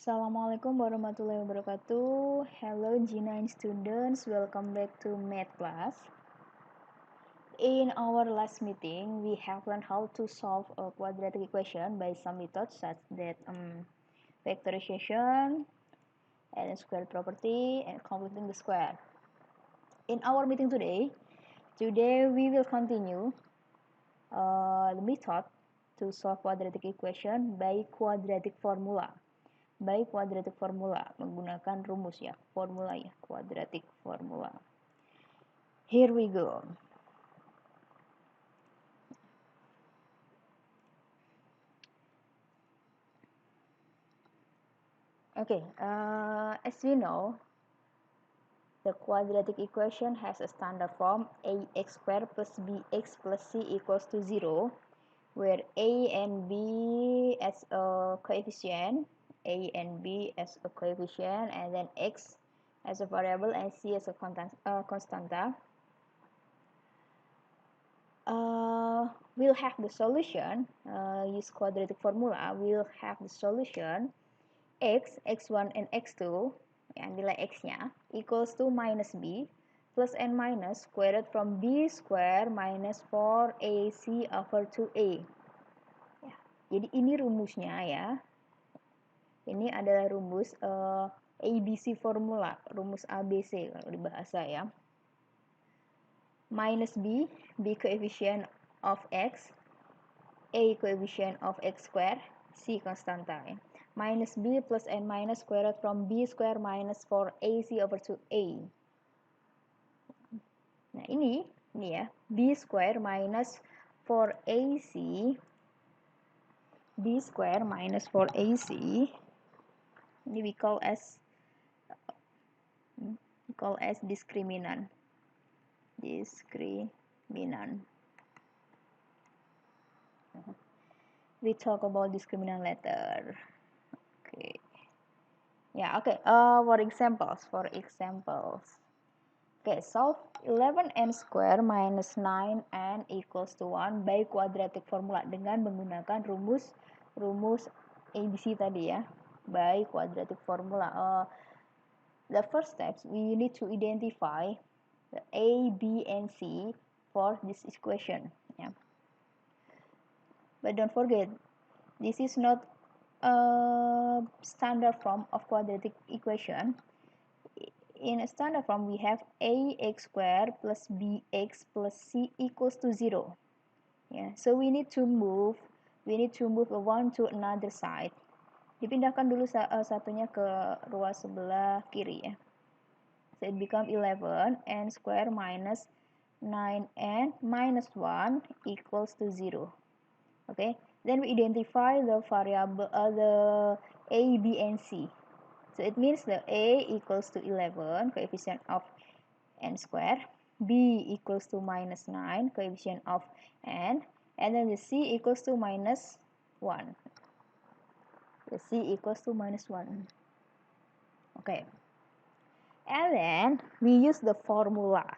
Assalamualaikum warahmatullahi wabarakatuh. Hello G9 students, welcome back to math class. In our last meeting, we have learned how to solve a quadratic equation by some methods such that factorization and square property and completing the square. In our meeting today we will continue the method to solve quadratic equation by quadratic formula. Menggunakan rumus ya, formula ya, quadratic formula. Here we go. Okay, as we know, the quadratic equation has a standard form ax squared plus bx plus c equals to 0, where a and b as a coefficient, and then x as a variable and c as a constanta. We'll have the solution, use quadratic formula, we'll have the solution x1 and x2, yang nilai x-nya, equals to minus b, plus and minus square root from b square minus 4ac over 2a. Ya, jadi ini rumusnya ya. Ini adalah rumus ABC formula, rumus ABC kalau di bahasa ya. Minus b coefficient of x, a coefficient of x square, c constanta ya. Minus b plus and minus square root from b square minus 4ac over 2a. Nah ini ya, b square minus 4ac, b square minus 4ac, ini we call as discriminant. We talk about discriminant later. Okay. Yeah, okay. For examples. Okay, solve 11n square minus 9n equals to 1 by quadratic formula dengan menggunakan rumus ABC tadi ya, by quadratic formula. The first steps, we need to identify the A, B, and C for this equation. Yeah. But don't forget, this is not a standard form of quadratic equation. In a standard form, we have ax squared plus bx plus c equals to 0. Yeah, so we need to move one to another side. Dipindahkan dulu satunya ke ruas sebelah kiri ya. So it becomes 11n square minus 9n minus 1 equals to 0. Okay, then we identify the variable the a, b, and c. So it means the a equals to 11, coefficient of n square, b equals to minus 9, coefficient of n, and then the c equals to minus 1. The c equals to minus 1. Okay. And then we use the formula.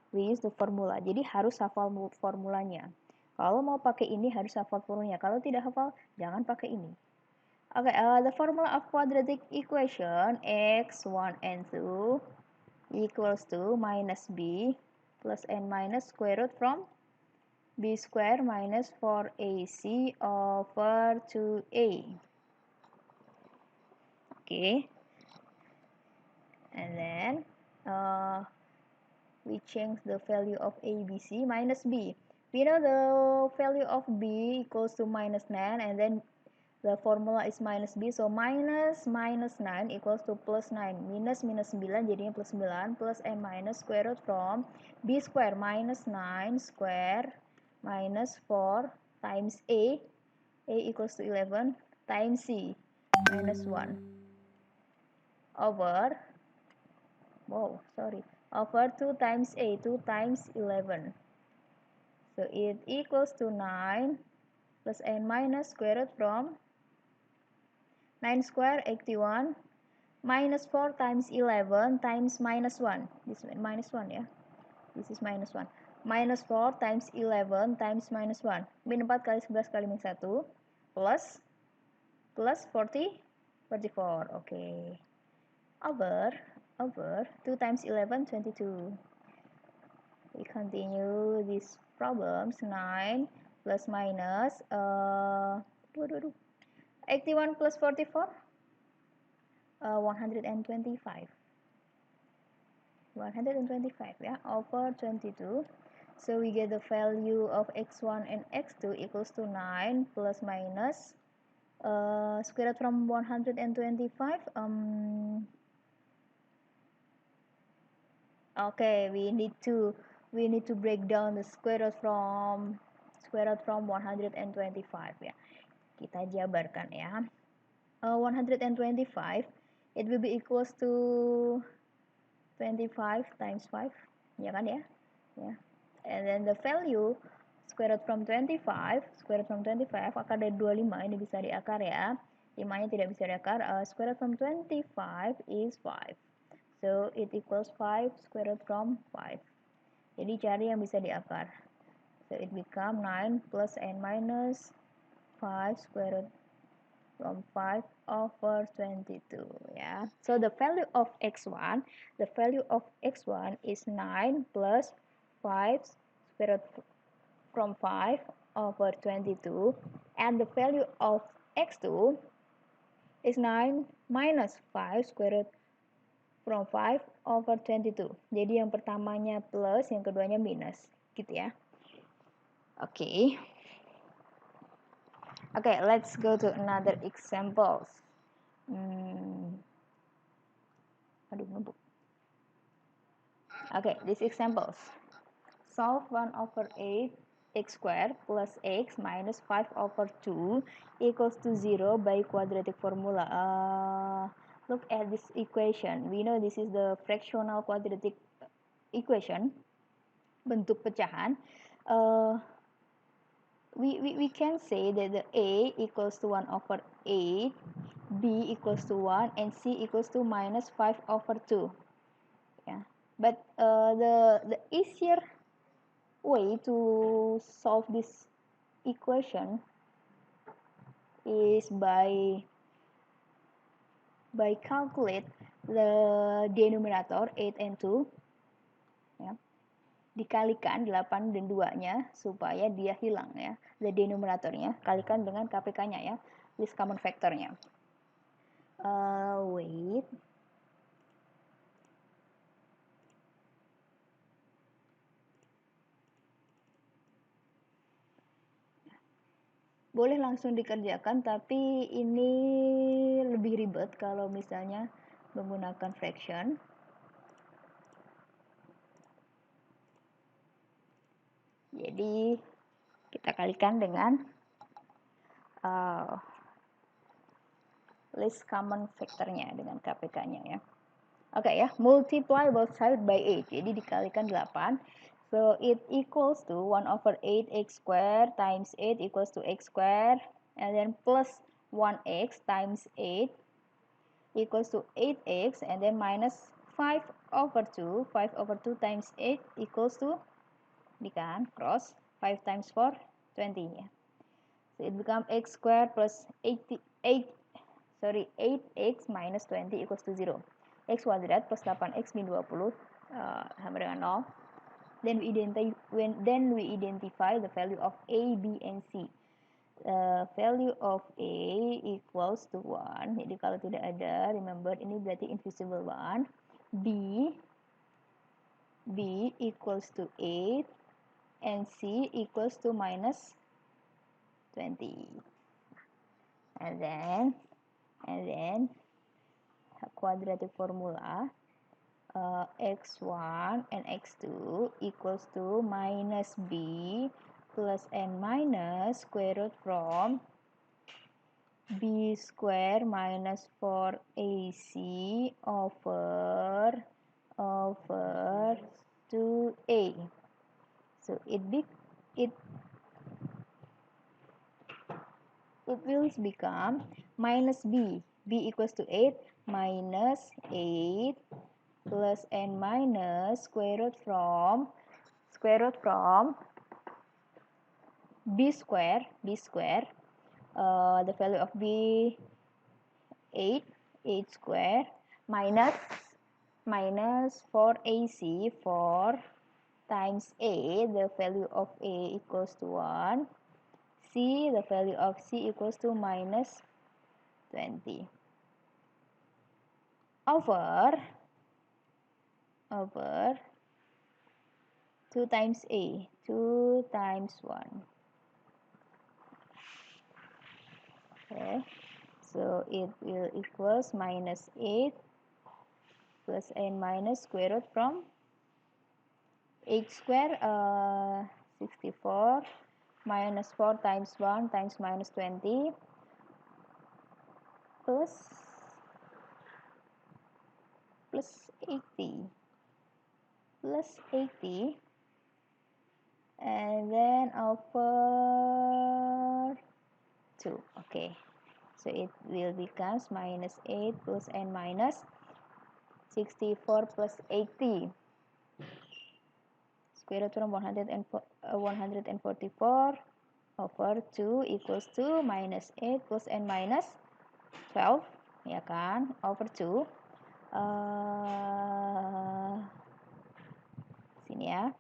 Jadi harus hafal formulanya. Kalau mau pakai ini harus hafal formulanya. Kalau tidak hafal, jangan pakai ini. Okay, the formula of quadratic equation x1 and 2 equals to minus b plus and minus square root from b square minus 4ac over 2a. Okay. And then we change the value of a, b, c minus b. We know the value of b equals to minus 9, and then the formula is minus b, so minus 9 equals to plus 9. Minus 9 jadinya plus 9, plus and minus square root from b square minus 9 square minus 4 times a equals to 11 times c minus 1 over 2 times a, 2 times 11. So it equals to 9 plus and minus square root from 9 square 81 minus 4 times 11 times minus 1. This is minus 1 ya. This is minus 1. Minus 4 times 11 times minus 1. Min 4 kali 11 kali min 1 plus 40 44, okay. Over 2 times 11, 22. We continue these problems. 9 plus minus 81 plus 44, 125. 125, yeah, over 22. So we get the value of x1 and x2 equals to 9 plus minus square root from 125. Okay, we need to break down the square root from 125, ya. Kita jabarkan, ya. 125 it will be equals to 25 times 5, ya kan, ya. And then the value square root from 25 akar dari 25 ini bisa diakar, ya. 5 nya tidak bisa diakar. Square root from 25 is 5, so it equals 5 square root from 5. Jadi cari yang bisa diakar. So it become 9 plus and minus 5 square root from 5 over 22, ya. So the value of x1 is 9 plus 5 square root from 5 over 22, and the value of x2 is 9 minus 5 square root from 5 over 22. Jadi yang pertamanya plus, yang keduanya minus, gitu ya. Okay. Okay, let's go to another examples. Okay, these examples. Solve 1 over 8 x squared plus x minus 5 over 2 equals to 0 by quadratic formula. Look at this equation. We know this is the fractional quadratic equation, bentuk pecahan. We can say that the a equals to 1 over 8, b equals to 1, and c equals to minus 5 over 2. Yeah, but the easier way to solve this equation is by calculate the denominator 8 and 2, ya. Dikalikan 8 dan 2-nya supaya dia hilang, ya. The denominatornya kalikan dengan KPK-nya, ya, least common factor-nya. Wait. Boleh langsung dikerjakan, tapi ini lebih ribet kalau misalnya menggunakan fraction. Jadi kita kalikan dengan least common factor-nya dengan KPK-nya, ya. Oke, ya, multiply both side by 8. Jadi dikalikan 8. So it equals to 1 over 8 x squared times 8 equals to x squared, and then plus 1x times 8 equals to 8x, and then minus 5 over 2. 5 over 2 times 8 equals to, dikan cross 5 times 4, 20, ya. So it becomes x squared plus 8x minus 20 equals to 0. X kuadrat plus 8x min 20 sama dengan 0. Then we identify the value of A, B, and C. Value of A equals to 1. Jadi kalau tidak ada, remember ini berarti invisible 1. B equals to 8, and C equals to minus 20. And then quadratic formula, x1 and x2 equals to minus b plus n minus square root from b square minus 4ac over 2a. So it will become minus b equals to 8 minus 8 plus n minus square root from b square, the value of b 8 square minus 4ac, 4 times a, the value of a equals to 1, c, the value of c equals to minus 20, over 2 times a, 2 times 1. Okay, so it will equals minus 8 plus n minus square root from 8 square, 64, minus 4 times 1 times minus 20, plus 80, and then over 2. Okay, so it will becomes minus 8 plus n minus 64 plus 80, square root from 144 over 2 equals to minus 8 plus n minus 12, ya kan, over 2. Sini ya,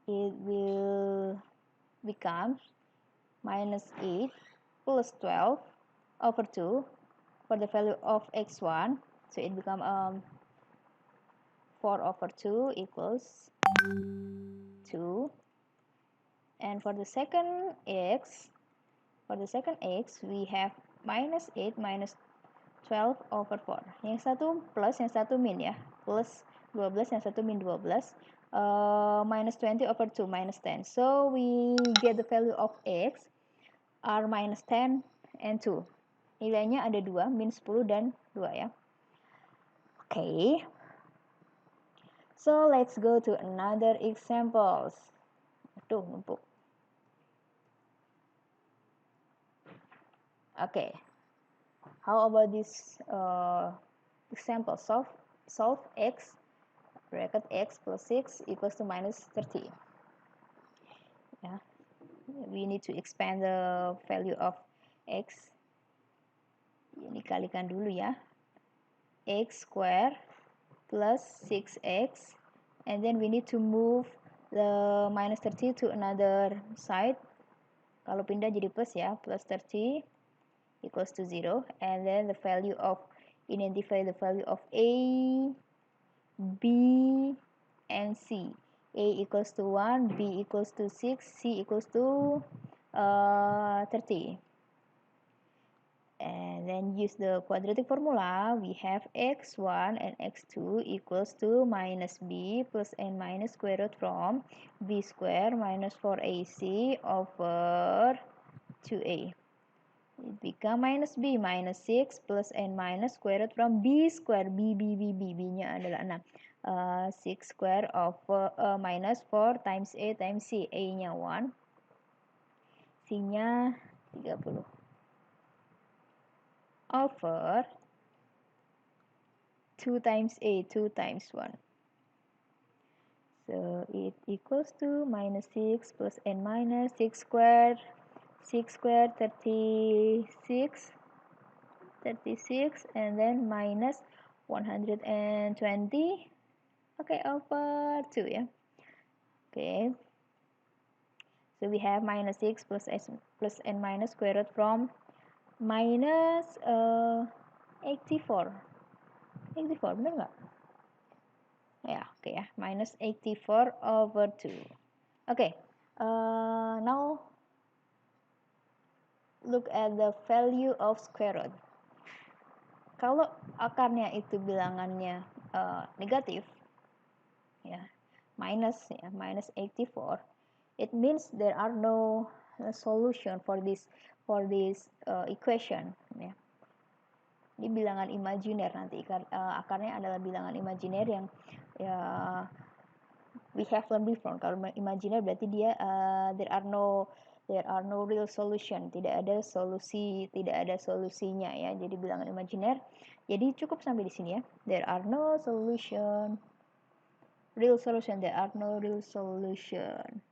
it will become minus 8 plus 12 over 2 for the value of x1, so it become 4 over 2 equals 2, and for the second x, we have minus 8 minus 12 over 4. Yang satu plus, yang satu min ya. Plus 12, yang satu min 12. Minus 20 over 2, minus 10. So we get the value of x are minus 10 and 2. Nilainya ada 2, min 10 dan 2 ya. Okay. So let's go to another examples. Aduh, numpuk. Okay. How about this example? Solve x bracket x plus 6 equals to minus 30. Yeah, we need to expand the value of x. Ini kalikan dulu ya. X square plus 6x, and then we need to move the minus 30 to another side. Kalau pindah jadi plus ya, plus 30 equals to 0, and then the value of, identify the value of a, b, and c. A equals to 1, b equals to 6, c equals to 30. And then use the quadratic formula. We have x1 and x2 equals to minus b plus n minus square root from b square minus 4ac over 2a. It become minus b minus 6 plus n minus square root from b square, b-nya adalah 6. 6 square over minus 4 times a times c. A-nya 1, c-nya 30. Over 2 times a, 2 times 1. So it equals to minus 6 plus n minus 6 square, 36, and then minus 120. Okay, over 2 ya. Okay. So we have minus 6 plus n minus square root from minus 84. 84, benar nggak? Ya, oke ya. Minus 84 over 2. Okay. Now look at the value of square root. Kalau akarnya itu bilangannya negatif, ya, minus 84, it means there are no solution for this equation. Ya. Ini bilangan imajiner nanti, akarnya adalah bilangan imajiner yang ya, we have learned before. Kalau imajiner berarti dia there are no real solution, tidak ada solusinya ya. Jadi bilangan imajiner. Jadi cukup sampai di sini ya. There are no real solution.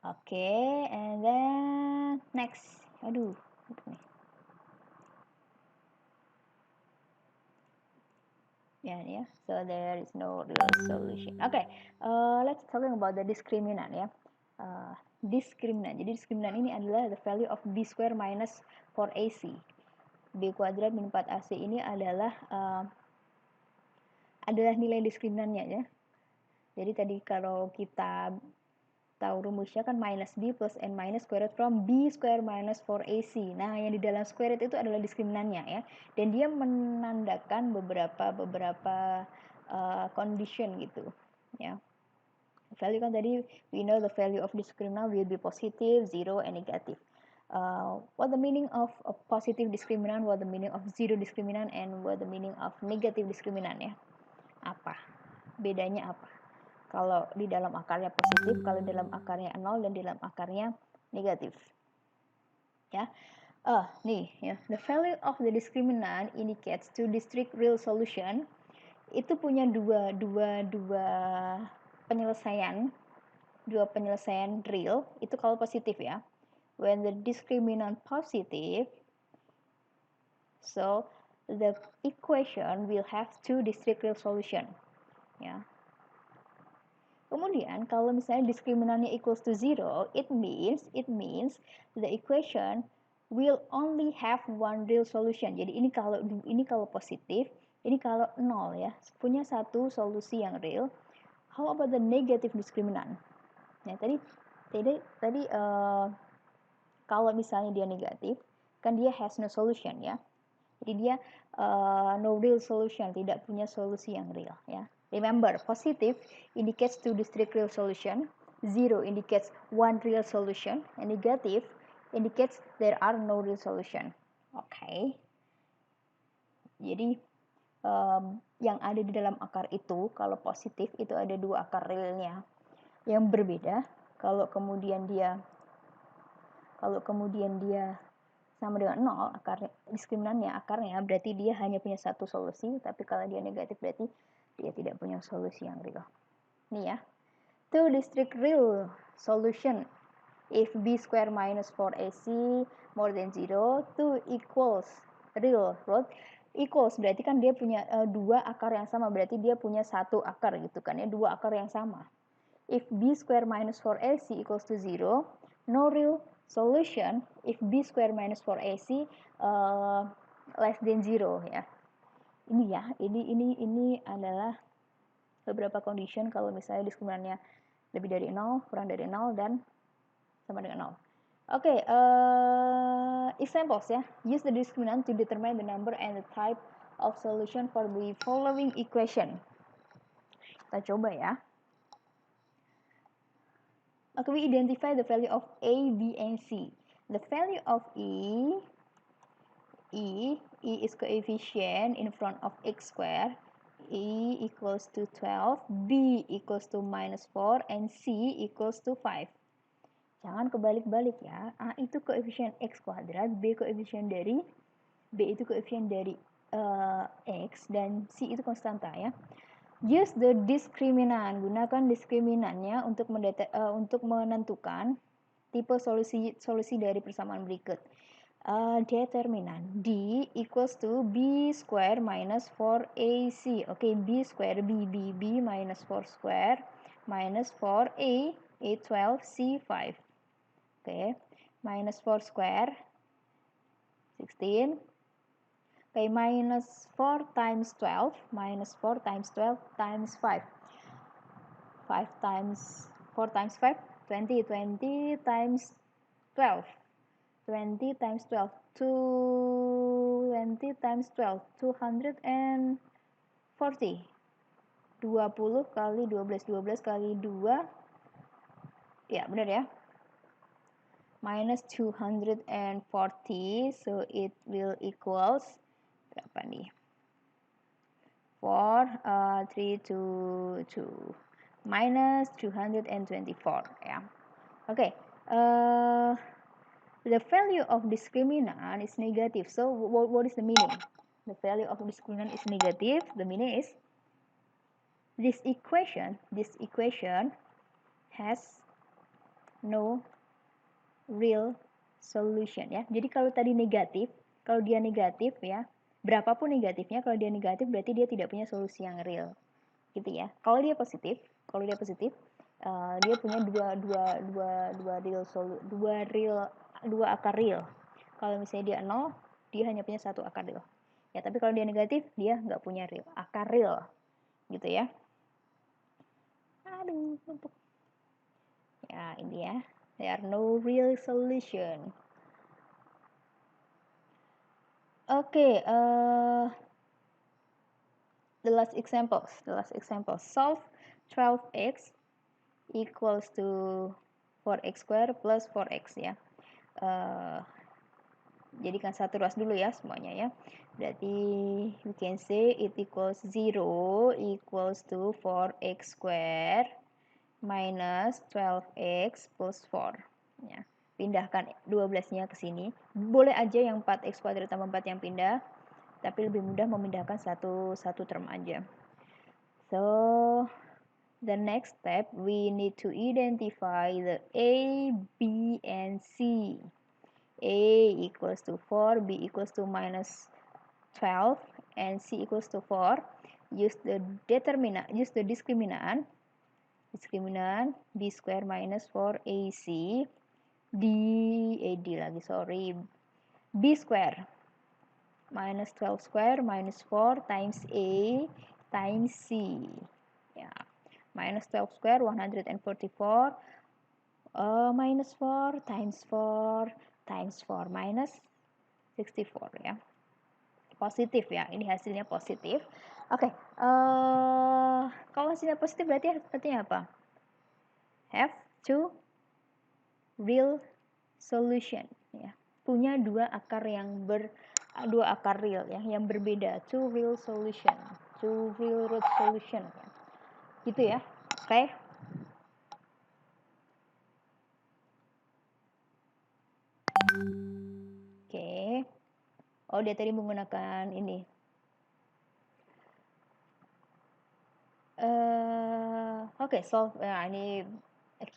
Okay, and then next. Aduh, yeah. So there is no real solution. Okay, let's talking about the discriminant ya. Discriminant. Jadi discriminant ini adalah the value of b square minus 4ac. B kuadrat min 4ac ini adalah nilai diskriminannya ya. Jadi tadi kalau kita tahu rumusnya kan minus b plus n minus square root from b square minus 4ac. Nah, yang di dalam square root itu adalah diskriminannya ya. Dan dia menandakan beberapa condition gitu ya. Value kan tadi we know the value of discriminant will be positive, zero, and negative. What the meaning of a positive discriminant, what the meaning of zero discriminant, and what the meaning of negative discriminant ya. Apa? Bedanya apa? Kalau di dalam akarnya positif, kalau di dalam akarnya 0, dan di dalam akarnya negatif. Ya. Nih ya, the value of the discriminant indicates to discrete real solution. Itu punya dua penyelesaian real itu kalau positif ya. When the discriminant positive, so the equation will have two discrete real solution ya. Kemudian kalau misalnya diskriminannya equals to 0, it means the equation will only have one real solution. Jadi ini kalau positif, ini kalau 0 ya, punya satu solusi yang real. How about the negative discriminant? Nah, tadi kalau misalnya dia negatif, kan dia has no solution ya. Jadi dia no real solution, tidak punya solusi yang real ya. Remember, positive indicates two discrete real solution, zero indicates one real solution, and negative indicates there are no real solution. Okay. Jadi yang ada di dalam akar itu, kalau positif itu ada dua akar realnya yang berbeda. Kalau kemudian dia sama dengan 0 diskriminannya akarnya berarti dia hanya punya satu solusi, tapi kalau dia negatif berarti dia tidak punya solusi yang real. Nih ya, two discrete real solution if b square minus 4ac more than 0, 2 equals real root equals berarti kan dia punya dua akar yang sama, berarti dia punya satu akar gitu kan ya, dua akar yang sama. If b square minus 4ac equals to 0, no real solution if b square minus 4ac less than 0 ya. Ini ya, ini adalah beberapa condition kalau misalnya diskriminannya lebih dari 0, kurang dari 0, dan sama dengan 0. Oke, examples ya. Use the discriminant to determine the number and the type of solution for the following equation. Kita coba ya. Okay, we identify the value of A, B, and C. The value of E is coefficient in front of x square. E equals to 12, B equals to minus 4, and C equals to 5. Jangan kebalik-balik ya. A itu koefisien x kuadrat, B koefisien dari B itu koefisien dari x, dan C itu konstanta ya. Use the discriminant. Gunakan diskriminannya untuk menentukan tipe solusi dari persamaan berikut. Determinant D equals to B square minus 4AC. Oke, B square B minus 4 square minus 4A 12 C 5. Oke, minus 4 square 16. Okay, minus 4 times 12, minus 4 times 12 times 5. 5 times 4 times 5, 20, 20 times 12. 20 times 12, 20 times 12, 240. 20 kali 12, 12 kali 2, ya benar ya. Minus 240, so it will equals berapa nih? 4, 3, 2, 2. Minus 224 ya. Okay. The value of discriminant is negative. So what is the meaning? The value of discriminant is negative. The meaning is this equation has no real solution ya. Jadi kalau tadi negatif, kalau dia negatif ya, berapapun negatifnya, kalau dia negatif berarti dia tidak punya solusi yang real, gitu ya. Kalau dia positif, dia punya dua akar real. Kalau misalnya dia 0, dia hanya punya satu akar real. Ya, tapi kalau dia negatif, dia nggak punya real, akar real, gitu ya. Aduh, untuk ya ini ya, there are no real solution. Okay, the last example, solve 12x equals to 4x square plus 4x ya. Jadikan satu ruas dulu ya semuanya ya. Berarti we can say it equals 0 equals to 4x square minus 12x plus 4 ya. Pindahkan 12-nya ke sini. Boleh aja yang 4x kuadrat tambah 4 yang pindah, tapi lebih mudah memindahkan satu term aja. So the next step we need to identify the A, B, and C. A equals to 4, B equals to minus 12, and C equals to 4. Use the discriminant B square minus 4AC D lagi, sorry, B square minus 12 square minus 4 times A times C ya. Minus 12 square 144 minus 4 times 4 times 4 minus 64 ya. Positif ya, ini hasilnya positif. Oke, kalau hasilnya positif berarti artinya apa? Have two real solution ya. Punya dua akar real ya, yang berbeda. Two real root solution ya. Gitu ya. Oke. Oke. Oh, dia tadi menggunakan ini. Oke, solve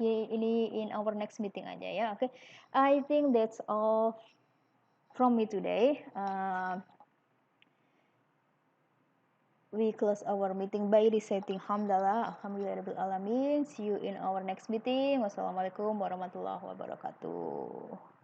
ini in our next meeting aja ya. Oke. I think that's all from me today. We close our meeting by reciting hamdalah, alhamdulillahirabbil alamin. See you in our next meeting. Wassalamualaikum warahmatullahi wabarakatuh.